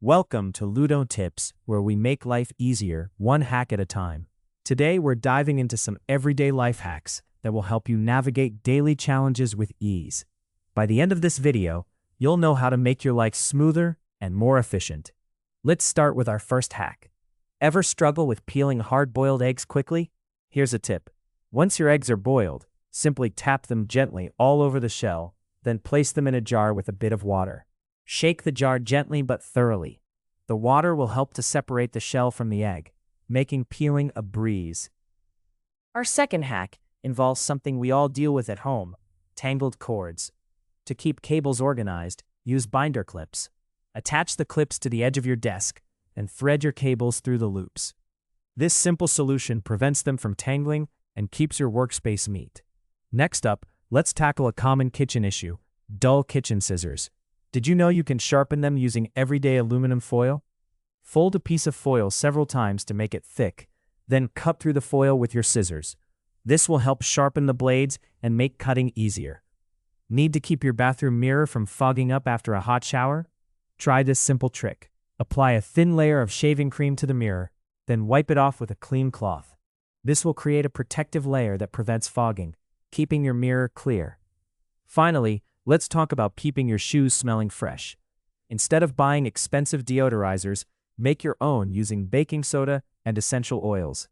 Welcome to Ludo Tips, where we make life easier, one hack at a time. Today, we're diving into some everyday life hacks that will help you navigate daily challenges with ease. By the end of this video, you'll know how to make your life smoother and more efficient. Let's start with our first hack. Ever struggle with peeling hard-boiled eggs quickly? Here's a tip. Once your eggs are boiled, simply tap them gently all over the shell, then place them in a jar with a bit of water. Shake the jar gently but thoroughly. The water will help to separate the shell from the egg, making peeling a breeze. Our second hack involves something we all deal with at home: tangled cords. To keep cables organized, use binder clips. Attach the clips to the edge of your desk and thread your cables through the loops. This simple solution prevents them from tangling and keeps your workspace neat. Next up, let's tackle a common kitchen issue: dull kitchen scissors. Did you know you can sharpen them using everyday aluminum foil? Fold a piece of foil several times to make it thick, then cut through the foil with your scissors. This will help sharpen the blades and make cutting easier. Need to keep your bathroom mirror from fogging up after a hot shower? Try this simple trick. Apply a thin layer of shaving cream to the mirror, then wipe it off with a clean cloth. This will create a protective layer that prevents fogging, keeping your mirror clear. Finally, let's talk about keeping your shoes smelling fresh. Instead of buying expensive deodorizers, make your own using baking soda and essential oils.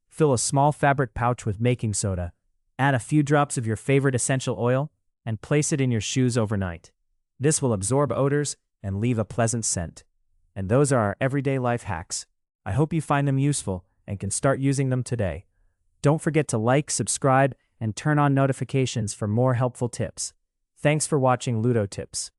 Fill a small fabric pouch with baking soda, add a few drops of your favorite essential oil, and place it in your shoes overnight. This will absorb odors and leave a pleasant scent. And those are our everyday life hacks. I hope you find them useful and can start using them today. Don't forget to like, subscribe, and turn on notifications for more helpful tips. Thanks for watching Ludo Tips.